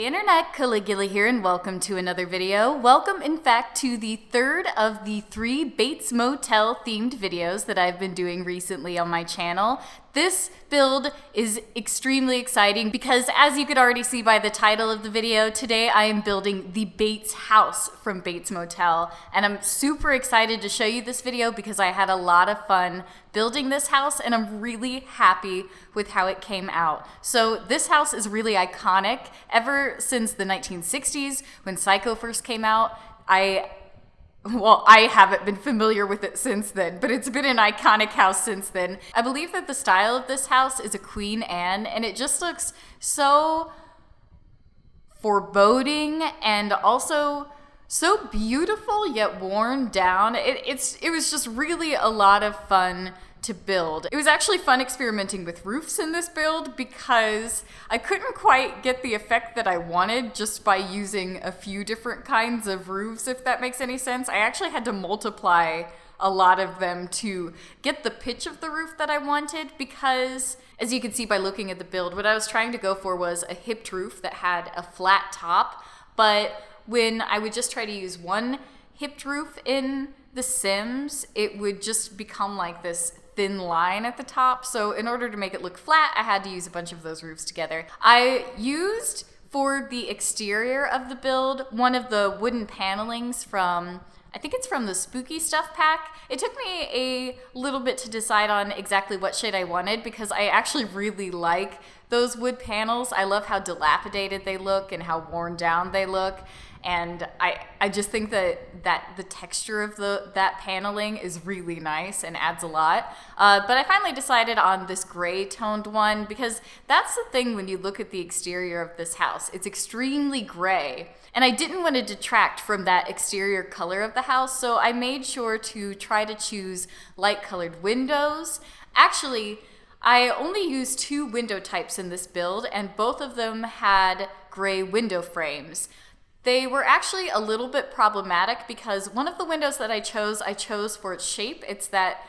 Hey internet, Caligula here and welcome to another video. Welcome in fact to the third of the 3 Bates Motel themed videos that I've been doing recently on my channel. This build is extremely exciting because, as you could already see by the title of the video, today I am building the Bates house from Bates Motel. And I'm super excited to show you this video because I had a lot of fun building this house and I'm really happy with how it came out. So this house is really iconic. Ever since the 1960s when Psycho first came out, I haven't been familiar with it since then, but it's been an iconic house since then. I believe that the style of this house is a Queen Anne, and it just looks so foreboding and also so beautiful yet worn down. It was just really a lot of fun to build. It was actually fun experimenting with roofs in this build because I couldn't quite get the effect that I wanted just by using a few different kinds of roofs, if that makes any sense. I actually had to multiply a lot of them to get the pitch of the roof that I wanted because, as you can see by looking at the build, what I was trying to go for was a hipped roof that had a flat top, but when I would just try to use one hipped roof in The Sims, it would just become like this thin line at the top. So in order to make it look flat, I had to use a bunch of those roofs together. I used, for the exterior of the build, one of the wooden panelings from, I think it's from the Spooky Stuff pack. It took me a little bit to decide on exactly what shade I wanted because I actually really like those wood panels. I love how dilapidated they look and how worn down they look. And I just think that the texture of that paneling is really nice and adds a lot. But I finally decided on this gray toned one because that's the thing when you look at the exterior of this house. It's extremely gray. And I didn't want to detract from that exterior color of the house, so I made sure to try to choose light colored windows. Actually, I only used 2 window types in this build, and both of them had gray window frames. They were actually a little bit problematic because one of the windows that I chose for its shape. It's that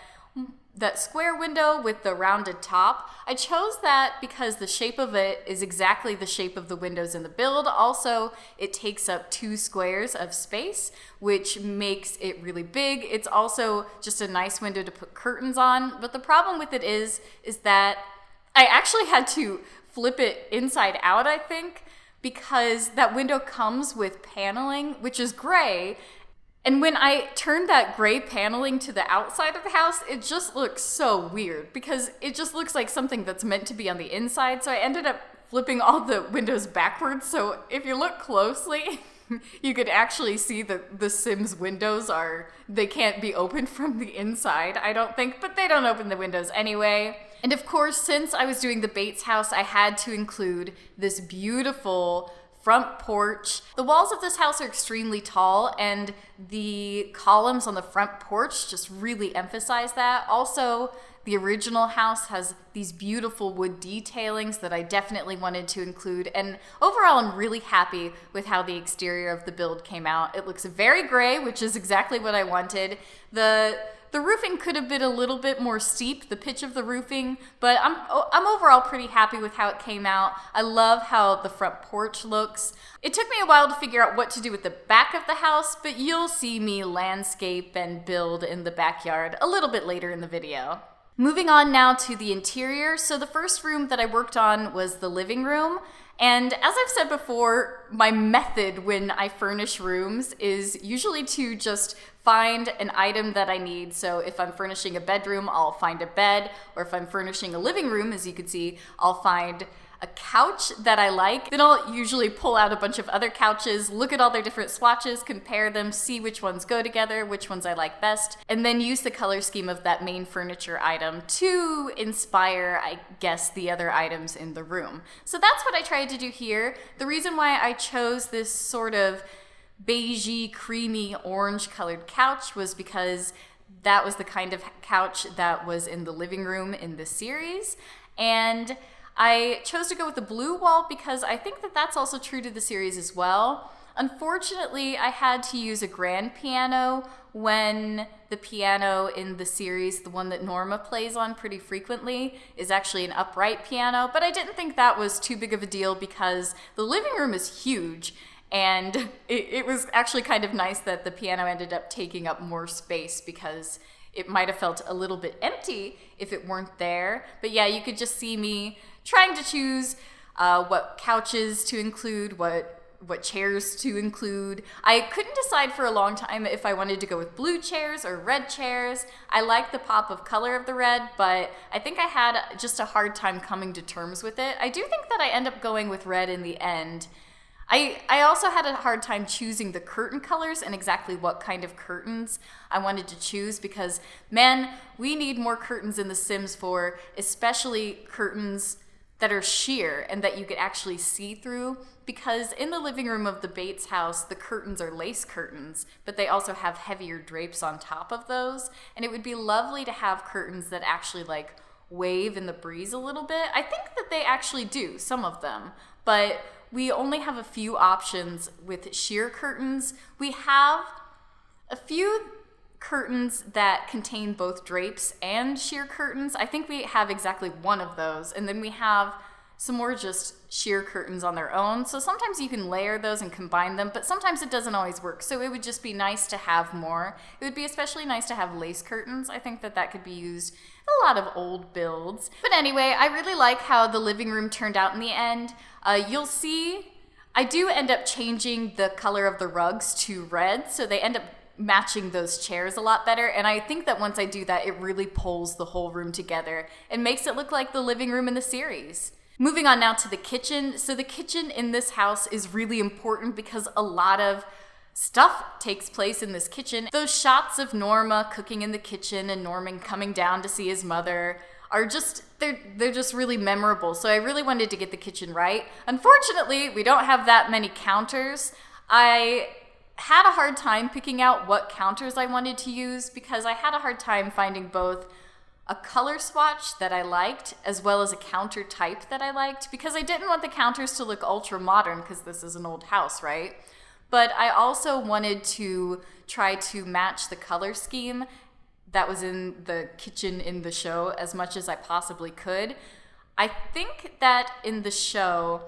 square window with the rounded top. I chose that because the shape of it is exactly the shape of the windows in the build. Also, it takes up 2 squares of space, which makes it really big. It's also just a nice window to put curtains on. But the problem with it is that I actually had to flip it inside out, I think, because that window comes with paneling, which is gray. And when I turned that gray paneling to the outside of the house, it just looks so weird because it just looks like something that's meant to be on the inside. So I ended up flipping all the windows backwards. So if you look closely, you could actually see that the Sims windows they can't be opened from the inside, I don't think, but they don't open the windows anyway. And of course, since I was doing the Bates house, I had to include this beautiful front porch. The walls of this house are extremely tall and the columns on the front porch just really emphasize that. Also, the original house has these beautiful wood detailings that I definitely wanted to include. And overall, I'm really happy with how the exterior of the build came out. It looks very gray, which is exactly what I wanted. The roofing could have been a little bit more steep, the pitch of the roofing, but I'm overall pretty happy with how it came out. I love how the front porch looks. It took me a while to figure out what to do with the back of the house, but you'll see me landscape and build in the backyard a little bit later in the video. Moving on now to the interior. So the first room that I worked on was the living room. And as I've said before, my method when I furnish rooms is usually to just find an item that I need. So if I'm furnishing a bedroom, I'll find a bed, or if I'm furnishing a living room, as you can see, I'll find a couch that I like. Then I'll usually pull out a bunch of other couches, look at all their different swatches, compare them, see which ones go together, which ones I like best, and then use the color scheme of that main furniture item to inspire, I guess, the other items in the room. So that's what I tried to do here. The reason why I chose this sort of beigey, creamy, orange colored couch was because that was the kind of couch that was in the living room in this series. And I chose to go with the blue wall because I think that that's also true to the series as well. Unfortunately, I had to use a grand piano when the piano in the series, the one that Norma plays on pretty frequently, is actually an upright piano. But I didn't think that was too big of a deal because the living room is huge. And it was actually kind of nice that the piano ended up taking up more space because it might have felt a little bit empty if it weren't there. But yeah, you could just see me trying to choose what couches to include, what chairs to include. I couldn't decide for a long time if I wanted to go with blue chairs or red chairs. I like the pop of color of the red, but I think I had just a hard time coming to terms with it. I do think that I end up going with red in the end. I also had a hard time choosing the curtain colors and exactly what kind of curtains I wanted to choose because, man, we need more curtains in The Sims 4, especially curtains that are sheer and that you could actually see through, because in the living room of the Bates house, the curtains are lace curtains, but they also have heavier drapes on top of those, and it would be lovely to have curtains that actually like wave in the breeze a little bit. I think that they actually do, some of them, but we only have a few options with sheer curtains. We have a few curtains that contain both drapes and sheer curtains. I think we have exactly one of those. And then we have some more just sheer curtains on their own. So sometimes you can layer those and combine them, but sometimes it doesn't always work. So it would just be nice to have more. It would be especially nice to have lace curtains. I think that that could be used in a lot of old builds. But anyway, I really like how the living room turned out in the end. You'll see I do end up changing the color of the rugs to red, so they end up matching those chairs a lot better. And I think that once I do that, it really pulls the whole room together and makes it look like the living room in the series. Moving on now to the kitchen. So the kitchen in this house is really important because a lot of stuff takes place in this kitchen. Those shots of Norma cooking in the kitchen and Norman coming down to see his mother are just, they're just really memorable. So I really wanted to get the kitchen right. Unfortunately, we don't have that many counters. I had a hard time picking out what counters I wanted to use because I had a hard time finding both a color swatch that I liked as well as a counter type that I liked, because I didn't want the counters to look ultra modern because this is an old house, right? But I also wanted to try to match the color scheme that was in the kitchen in the show as much as I possibly could. I think that in the show,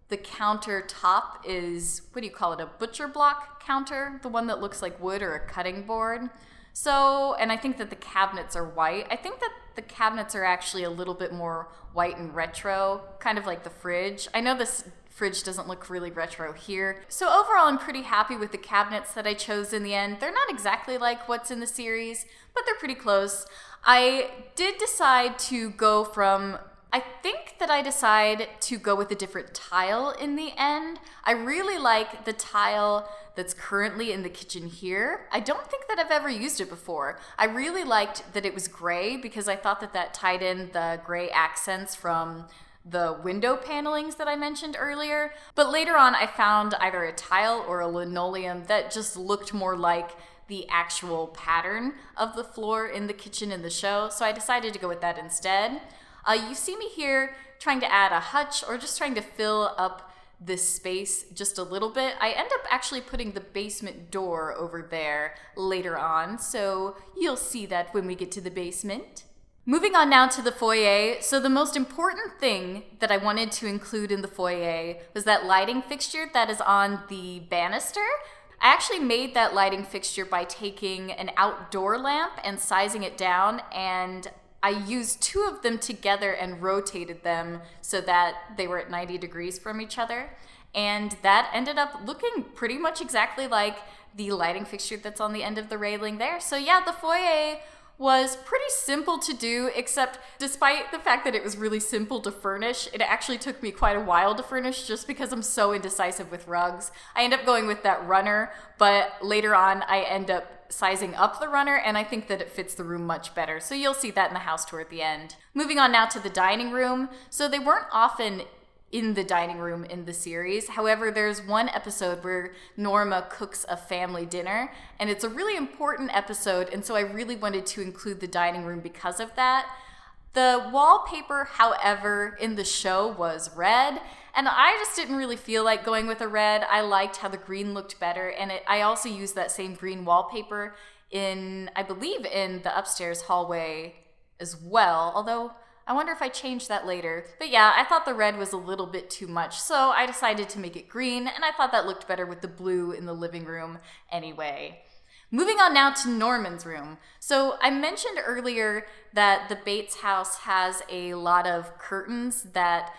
the countertop is, what do you call it, a butcher block counter? The one that looks like wood or a cutting board. So, and I think that the cabinets are white. I think that the cabinets are actually a little bit more white and retro, kind of like the fridge. I know this fridge doesn't look really retro here. So overall, I'm pretty happy with the cabinets that I chose in the end. They're not exactly like what's in the series, but they're pretty close. I did decide to go from, I think that I decided to go with a different tile in the end. I really like the tile that's currently in the kitchen here. I don't think that I've ever used it before. I really liked that it was gray because I thought that that tied in the gray accents from the window panelings that I mentioned earlier. But later on, I found either a tile or a linoleum that just looked more like the actual pattern of the floor in the kitchen in the show. So I decided to go with that instead. You see me here trying to add a hutch or just trying to fill up this space just a little bit. I end up actually putting the basement door over there later on, so you'll see that when we get to the basement. Moving on now to the foyer. So the most important thing that I wanted to include in the foyer was that lighting fixture that is on the banister. I actually made that lighting fixture by taking an outdoor lamp and sizing it down, and I used two of them together and rotated them so that they were at 90 degrees from each other. And that ended up looking pretty much exactly like the lighting fixture that's on the end of the railing there. So yeah, the foyer was pretty simple to do, except despite the fact that it was really simple to furnish, it actually took me quite a while to furnish just because I'm so indecisive with rugs. I end up going with that runner, but later on I end up sizing up the runner, and I think that it fits the room much better. So you'll see that in the house tour at the end. Moving on now to the dining room. So they weren't often in the dining room in the series. However, there's one episode where Norma cooks a family dinner, and it's a really important episode, and so I really wanted to include the dining room because of that. The wallpaper, however, in the show was red, and I just didn't really feel like going with a red. I liked how the green looked better, and I also used that same green wallpaper I believe in the upstairs hallway as well, although I wonder if I changed that later. But yeah, I thought the red was a little bit too much, so I decided to make it green, and I thought that looked better with the blue in the living room anyway. Moving on now to Norman's room. So I mentioned earlier that the Bates house has a lot of curtains that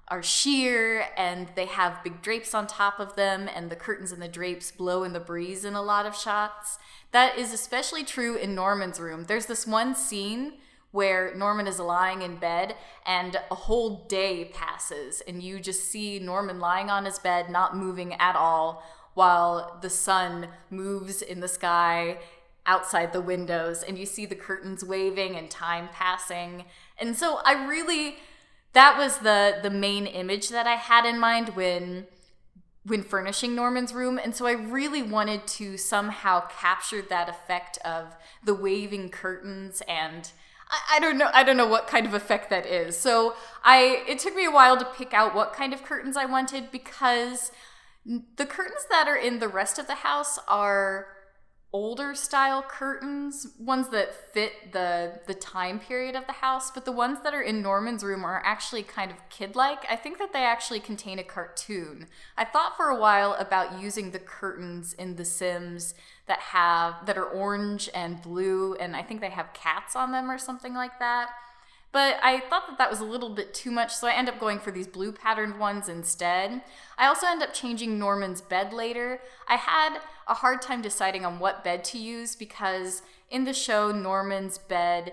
are sheer, and they have big drapes on top of them, and the curtains and the drapes blow in the breeze in a lot of shots. That is especially true in Norman's room. There's this one scene where Norman is lying in bed and a whole day passes, and you just see Norman lying on his bed, not moving at all, while the sun moves in the sky outside the windows, and you see the curtains waving and time passing. And so that was the main image that I had in mind when furnishing Norman's room, and so I really wanted to somehow capture that effect of the waving curtains, and I don't know what kind of effect that is. So it took me a while to pick out what kind of curtains I wanted, because the curtains that are in the rest of the house are older style curtains, ones that fit the time period of the house, but the ones that are in Norman's room are actually kind of kid-like. I think that they actually contain a cartoon. I thought for a while about using the curtains in The Sims that are orange and blue, and I think they have cats on them or something like that. But I thought that was a little bit too much, so I end up going for these blue patterned ones instead. I also end up changing Norman's bed later. I had a hard time deciding on what bed to use, because in the show, Norman's bed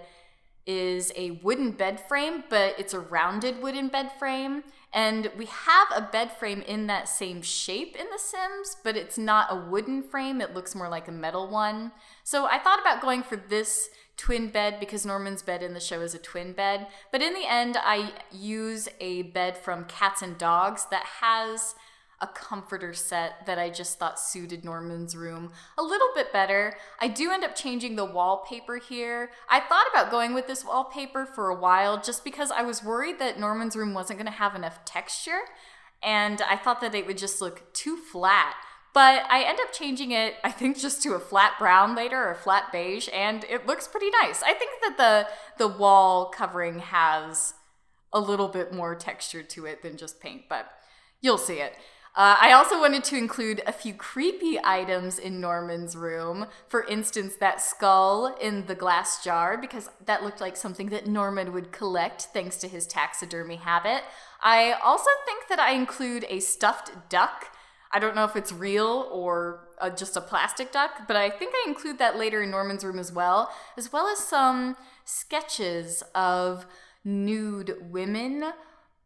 is a wooden bed frame, but it's a rounded wooden bed frame. And we have a bed frame in that same shape in The Sims, but it's not a wooden frame. It looks more like a metal one. So I thought about going for this twin bed, because Norman's bed in the show is a twin bed. But in the end, I use a bed from Cats and Dogs that has a comforter set that I just thought suited Norman's room a little bit better. I do end up changing the wallpaper here. I thought about going with this wallpaper for a while just because I was worried that Norman's room wasn't going to have enough texture, and I thought that it would just look too flat. But I end up changing it, I think, just to a flat brown later, or a flat beige, and it looks pretty nice. I think that the wall covering has a little bit more texture to it than just paint, but you'll see it. I also wanted to include a few creepy items in Norman's room. For instance, that skull in the glass jar, because that looked like something that Norman would collect thanks to his taxidermy habit. I also think that I include a stuffed duck. I don't know if it's real or just a plastic duck, but I think I include that later in Norman's room as well as some sketches of nude women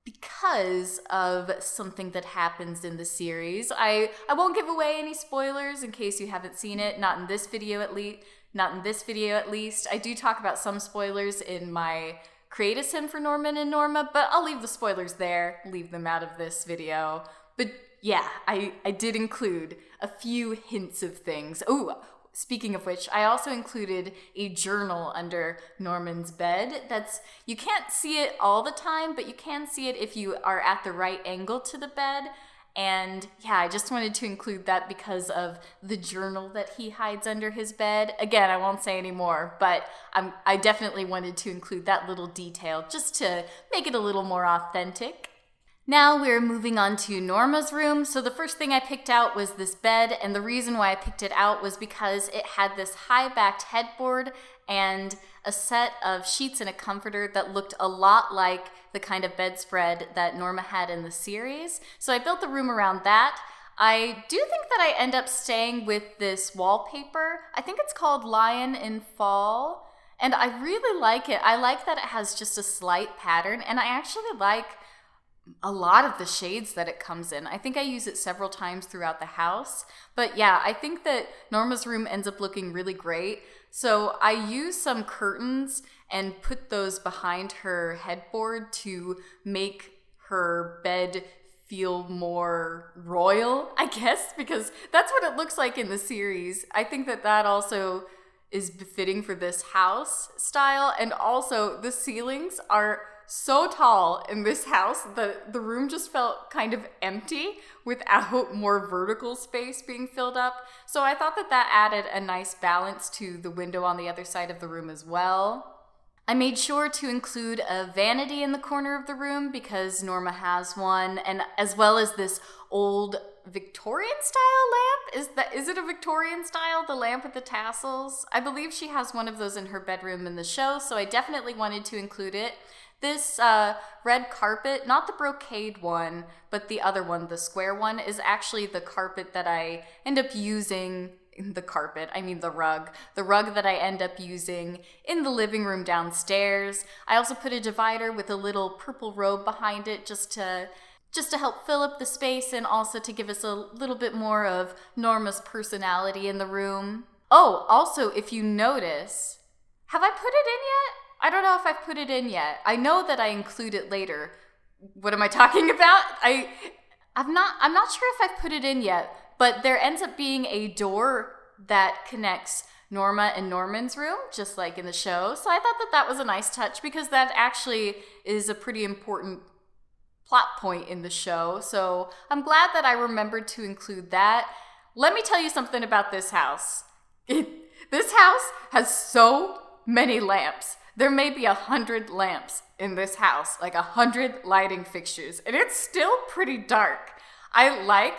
because of something that happens in the series. I won't give away any spoilers in case you haven't seen it, not in this video at least. I do talk about some spoilers in my Create a Sim for Norman and Norma, but I'll leave the spoilers there, leave them out of this video. But yeah, I did include a few hints of things. Oh, speaking of which, I also included a journal under Norman's bed. You can't see it all the time, but you can see it if you are at the right angle to the bed. And yeah, I just wanted to include that because of the journal that he hides under his bed. Again, I won't say any more, but I definitely wanted to include that little detail just to make it a little more authentic. Now we're moving on to Norma's room. So the first thing I picked out was this bed, and the reason why I picked it out was because it had this high-backed headboard and a set of sheets and a comforter that looked a lot like the kind of bedspread that Norma had in the series. So I built the room around that. I do think that I end up staying with this wallpaper. I think it's called Lion in Fall, and I really like it. I like that it has just a slight pattern, and I actually like a lot of the shades that it comes in. I think I use it several times throughout the house. But yeah, I think that Norma's room ends up looking really great. So I use some curtains and put those behind her headboard to make her bed feel more royal, I guess, because that's what it looks like in the series. I think that also is befitting for this house style. And also the ceilings are so tall in this house that the room just felt kind of empty without more vertical space being filled up. So I thought that added a nice balance to the window on the other side of the room as well. I made sure to include a vanity in the corner of the room because Norma has one, and as well as this old Victorian style lamp. Is it a Victorian style, the lamp with the tassels? I believe she has one of those in her bedroom in the show, so I definitely wanted to include it. This red carpet, not the brocade one, but the other one, the square one, is actually the carpet that I end up using. The rug. The rug that I end up using in the living room downstairs. I also put a divider with a little purple robe behind it just to help fill up the space and also to give us a little bit more of Norma's personality in the room. Oh, also, if you notice, have I put it in yet? I don't know if I've put it in yet. I know that I include it later. What am I talking about? I'm not sure if I've put it in yet. But there ends up being a door that connects Norma and Norman's room, just like in the show. So I thought that was a nice touch because that actually is a pretty important plot point in the show. So I'm glad that I remembered to include that. Let me tell you something about this house. This house has so many lamps. There may be 100 lamps in this house, like 100 lighting fixtures, and it's still pretty dark. I like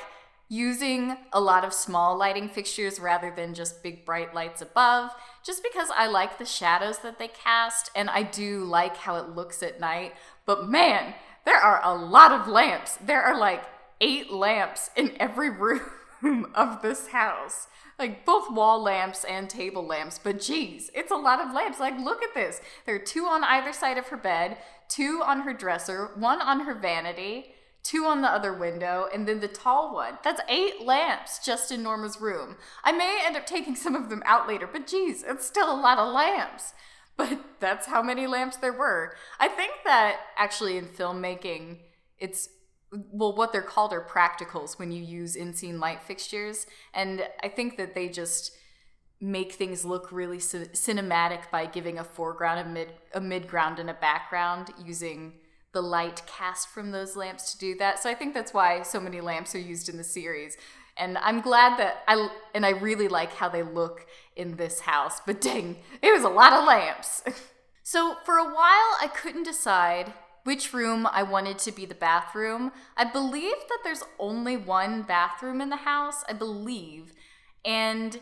using a lot of small lighting fixtures rather than just big bright lights above, just because I like the shadows that they cast, and I do like how it looks at night. But man, there are a lot of lamps. There are like 8 lamps in every room of this house. Like both wall lamps and table lamps, but geez, it's a lot of lamps. Like, look at this. There are 2 on either side of her bed, 2 on her dresser, 1 on her vanity, 2 on the other window, and then the tall one. That's 8 lamps just in Norma's room. I may end up taking some of them out later, but geez, it's still a lot of lamps. But that's how many lamps there were. I think that actually in filmmaking, what they're called are practicals when you use in-scene light fixtures. And I think that they just make things look really cinematic by giving a foreground, a midground, and a background using the light cast from those lamps to do that. So I think that's why so many lamps are used in the series. And I'm glad that I really like how they look in this house. But dang, it was a lot of lamps. So for a while, I couldn't decide which room I wanted to be the bathroom. I believe that there's only one bathroom in the house, I believe. And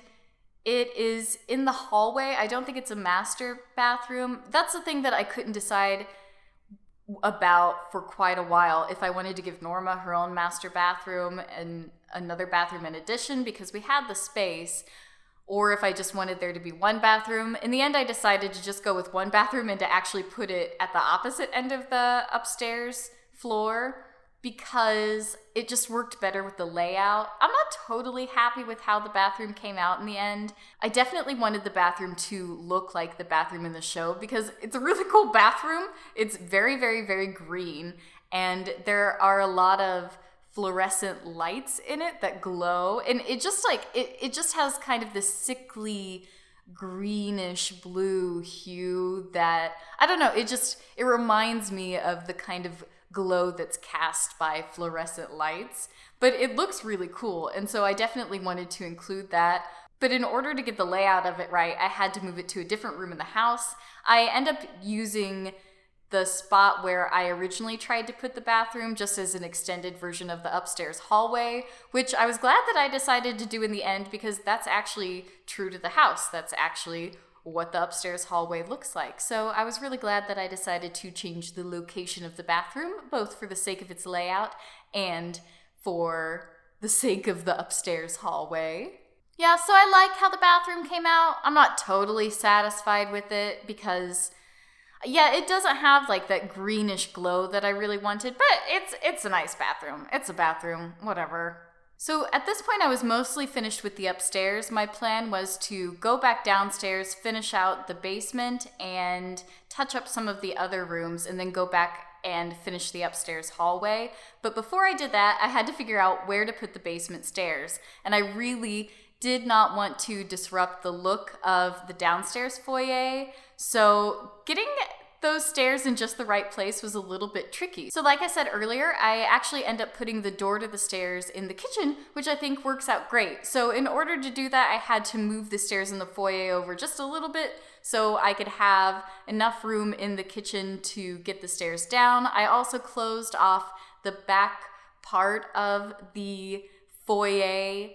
it is in the hallway. I don't think it's a master bathroom. That's the thing that I couldn't decide about for quite a while, if I wanted to give Norma her own master bathroom and another bathroom in addition because we had the space, or if I just wanted there to be one bathroom. In the end, I decided to just go with one bathroom and to actually put it at the opposite end of the upstairs floor because it just worked better with the layout. I'm not totally happy with how the bathroom came out in the end. I definitely wanted the bathroom to look like the bathroom in the show because it's a really cool bathroom. It's very, very, very green, and there are a lot of fluorescent lights in it that glow, and it just has kind of this sickly greenish blue hue that, I don't know, it reminds me of the kind of glow that's cast by fluorescent lights, but it looks really cool, and so I definitely wanted to include that. But in order to get the layout of it right, I had to move it to a different room in the house. I end up using the spot where I originally tried to put the bathroom just as an extended version of the upstairs hallway, which I was glad that I decided to do in the end because that's actually true to the house. That's actually what the upstairs hallway looks like. So I was really glad that I decided to change the location of the bathroom, both for the sake of its layout and for the sake of the upstairs hallway. Yeah, so I like how the bathroom came out. I'm not totally satisfied with it because, yeah, it doesn't have like that greenish glow that I really wanted, but it's a nice bathroom. It's a bathroom, whatever. So at this point, I was mostly finished with the upstairs. My plan was to go back downstairs, finish out the basement, and touch up some of the other rooms, and then go back and finish the upstairs hallway. But before I did that, I had to figure out where to put the basement stairs, and I really did not want to disrupt the look of the downstairs foyer. So getting those stairs in just the right place was a little bit tricky. So like I said earlier, I actually end up putting the door to the stairs in the kitchen, which I think works out great. So in order to do that, I had to move the stairs in the foyer over just a little bit so I could have enough room in the kitchen to get the stairs down. I also closed off the back part of the foyer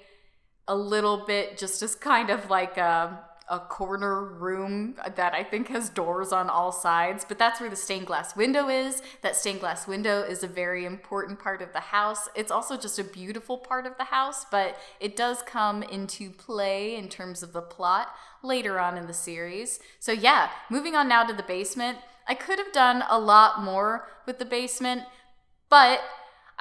a little bit, just as kind of like a corner room that I think has doors on all sides, but that's where the stained glass window is. That stained glass window is a very important part of the house. It's also just a beautiful part of the house, but it does come into play in terms of the plot later on in the series. So yeah, moving on now to the basement. I could have done a lot more with the basement, but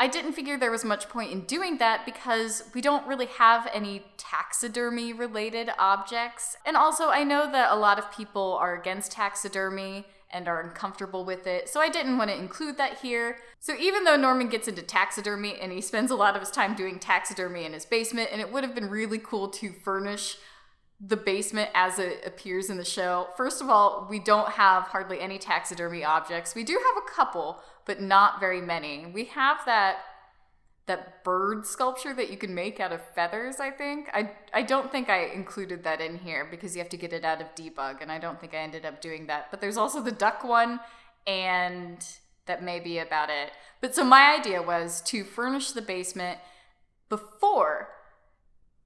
I didn't figure there was much point in doing that because we don't really have any taxidermy related objects. And also I know that a lot of people are against taxidermy and are uncomfortable with it, so I didn't want to include that here. So even though Norman gets into taxidermy and he spends a lot of his time doing taxidermy in his basement, and it would have been really cool to furnish the basement as it appears in the show. First of all, we don't have hardly any taxidermy objects. We do have a couple, but not very many. We have that bird sculpture that you can make out of feathers, I think. I don't think I included that in here because you have to get it out of debug, and I don't think I ended up doing that. But there's also the duck one, and that may be about it. But so my idea was to furnish the basement before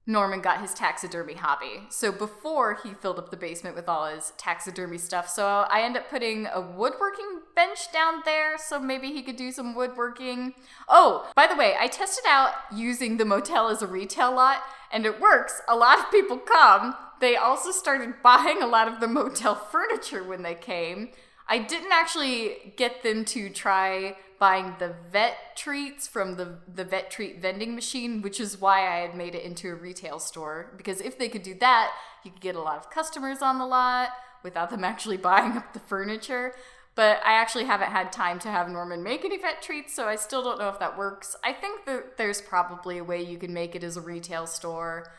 Norman got his taxidermy hobby. So before he filled up the basement with all his taxidermy stuff. So I end up putting a woodworking bench down there so maybe he could do some woodworking. Oh, by the way, I tested out using the motel as a retail lot and it works. A lot of people come. They also started buying a lot of the motel furniture when they came. I didn't actually get them to try buying the vet treats from the vet treat vending machine, which is why I had made it into a retail store. Because if they could do that, you could get a lot of customers on the lot without them actually buying up the furniture. But I actually haven't had time to have Norman make any vet treats, so I still don't know if that works. I think that there's probably a way you can make it as a retail store.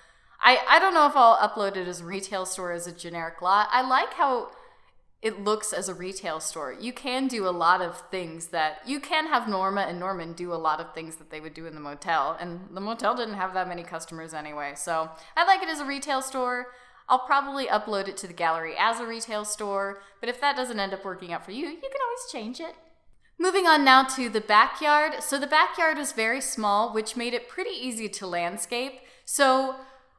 I don't know if I'll upload it as a retail store as a generic lot. I like how it looks as a retail store. You can do a lot of things that you can have Norma and Norman do a lot of things that they would do in the motel, and the motel didn't have that many customers anyway. So I like it as a retail store. I'll probably upload it to the gallery as a retail store, but if that doesn't end up working out for you, you can always change it. Moving on now to the backyard. So the backyard is very small, which made it pretty easy to landscape. So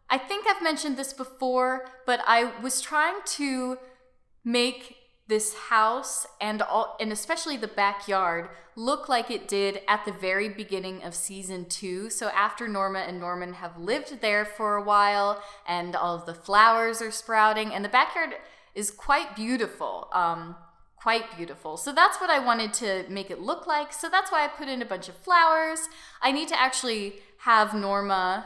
I think I've mentioned this before, but I was trying to make this house and especially the backyard look like it did at the very beginning of season 2. So after Norma and Norman have lived there for a while and all of the flowers are sprouting and the backyard is quite beautiful. So that's what I wanted to make it look like. So that's why I put in a bunch of flowers. I need to actually have Norma,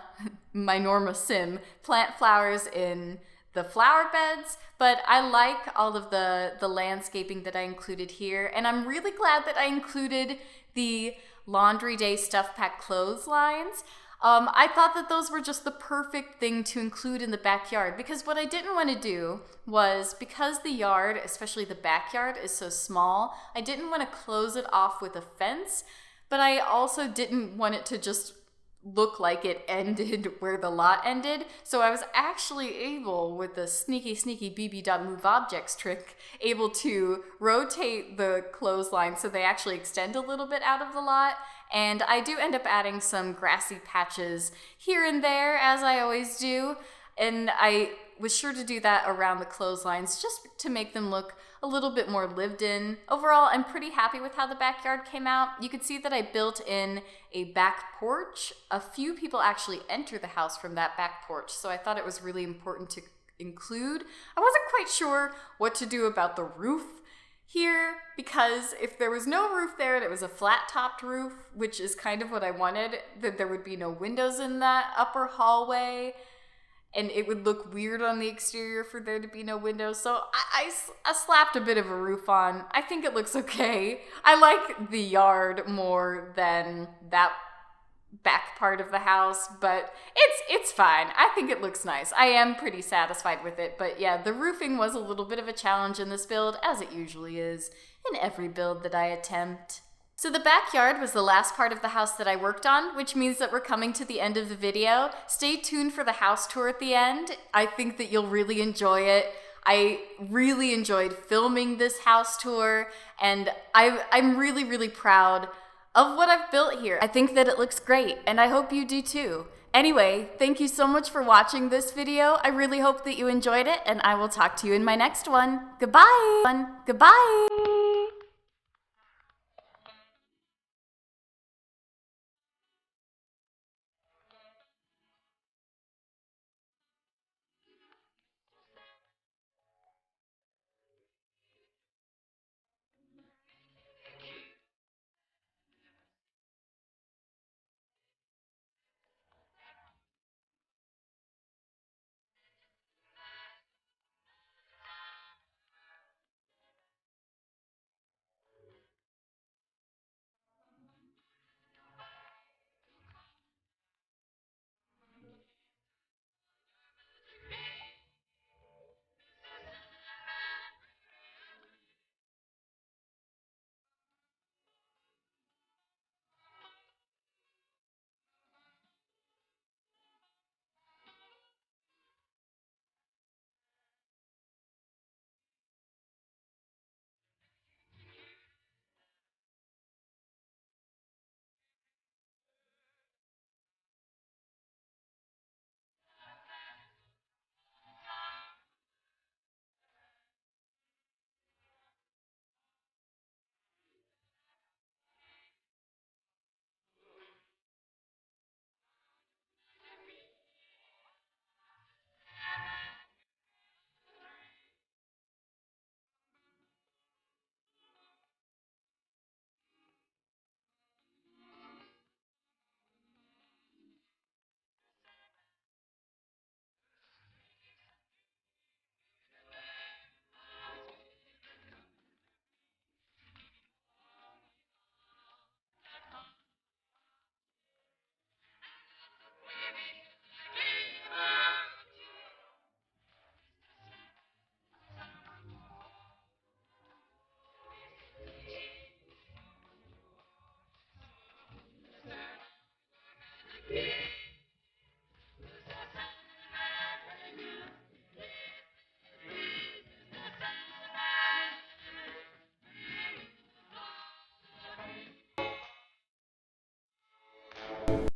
my Norma sim, plant flowers in the flower beds, but I like all of the landscaping that I included here, and I'm really glad that I included the laundry day stuff pack clotheslines. I thought that those were just the perfect thing to include in the backyard, because what I didn't want to do was, because the yard, especially the backyard, is so small, I didn't want to close it off with a fence, but I also didn't want it to just look like it ended where the lot ended. So I was actually able, with the sneaky bb.moveobjects trick, able to rotate the clothesline so they actually extend a little bit out of the lot. And I do end up adding some grassy patches here and there, as I always do. And I was sure to do that around the clotheslines just to make them look a little bit more lived in. Overall, I'm pretty happy with how the backyard came out. You could see that I built in a back porch. A few people actually enter the house from that back porch, so I thought it was really important to include. I wasn't quite sure what to do about the roof here, because if there was no roof there and it was a flat-topped roof, which is kind of what I wanted, that there would be no windows in that upper hallway, and it would look weird on the exterior for there to be no windows. So I slapped a bit of a roof on. I think it looks okay. I like the yard more than that back part of the house, but it's fine. I think it looks nice. I am pretty satisfied with it, but yeah, the roofing was a little bit of a challenge in this build, as it usually is in every build that I attempt. So the backyard was the last part of the house that I worked on, which means that we're coming to the end of the video. Stay tuned for the house tour at the end. I think that you'll really enjoy it. I really enjoyed filming this house tour, and I'm really, really proud of what I've built here. I think that it looks great, and I hope you do too. Anyway, thank you so much for watching this video. I really hope that you enjoyed it, and I will talk to you in my next one. Goodbye! Goodbye!